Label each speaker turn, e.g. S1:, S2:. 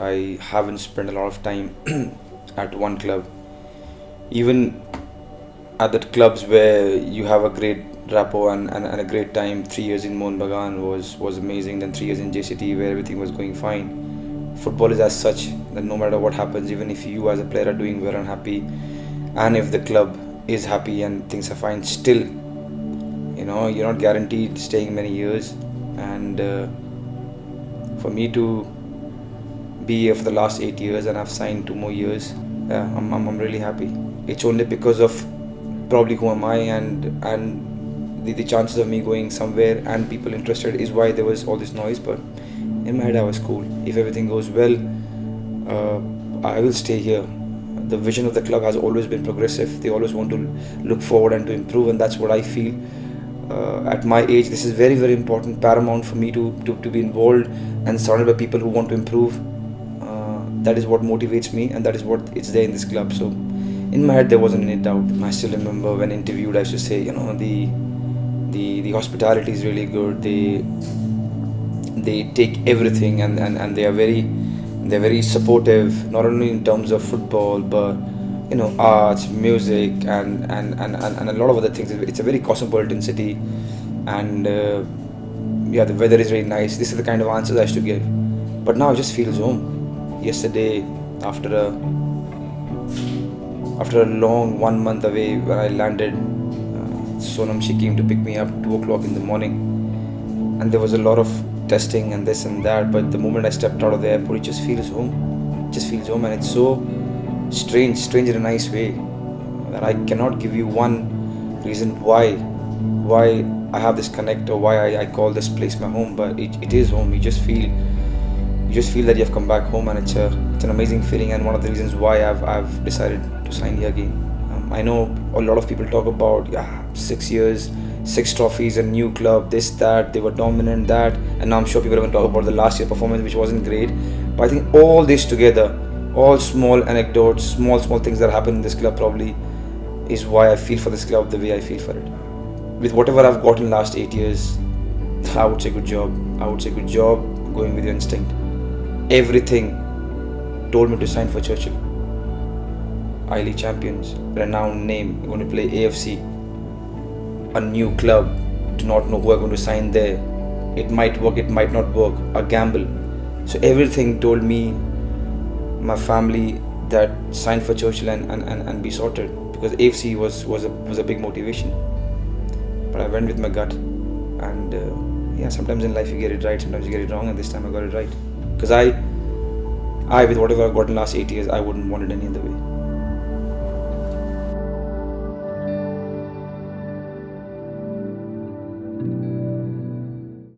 S1: I haven't spent a lot of time at one club. Even at the clubs where you have a great rapport and a great time, 3 years in Mohun Bagan was amazing. Then 3 years in JCT where everything was going fine. Football is as such that no matter what happens, even if you as a player are doing well and happy, and if the club is happy and things are fine, still, you're not guaranteed staying many years. And for me to be here for the last 8 years and I've signed 2 more years, yeah, I'm really happy. It's only because of probably who am I and the chances of me going somewhere and people interested is why there was all this noise. But in my head, I was cool. If everything goes well, I will stay here. The vision of the club has always been progressive. They always want to look forward and to improve, and that's what I feel. At my age, this is very, very important, paramount for me to be involved and surrounded by people who want to improve. That is what motivates me, and that is what it's there in this club. So in my head there wasn't any doubt. I still remember when interviewed I used to say, the hospitality is really good. They take everything and they're very supportive, not only in terms of football but arts, music, and a lot of other things. It's a very cosmopolitan city, and yeah, the weather is really nice. This is the kind of answers I used to give, but now it just feels home. Yesterday, after a long 1 month away, when I landed, Sonam, she came to pick me up 2 o'clock in the morning, and there was a lot of testing and this and that. But the moment I stepped out of the airport, it just feels home. It just feels home, and it's so strange in a nice way that I cannot give you one reason why I have this connect or why I call this place my home. But it is home. You just feel that you have come back home, and it's an amazing feeling, and one of the reasons why I've decided to sign here again. I know a lot of people talk about 6 years, 6 trophies, a new club, this, that, they were dominant, that, and now I'm sure people are going to talk about the last year performance, which wasn't great. But I think all this together, all small anecdotes, small things that happen in this club probably is why I feel for this club the way I feel for it. With whatever I've got in the last 8 years, I would say good job. Good job going with your instinct. Everything told me to sign for Churchill. I-League champions, renowned name, you're going to play AFC, a new club, do not know who are going to sign there. It might work, it might not work, a gamble. So everything told me, my family, that sign for Churchill and be sorted, because AFC was a big motivation. But I went with my gut, and sometimes in life you get it right, sometimes you get it wrong, and this time I got it right. Because I with whatever I've got in the last 8 years, I wouldn't want it any other way.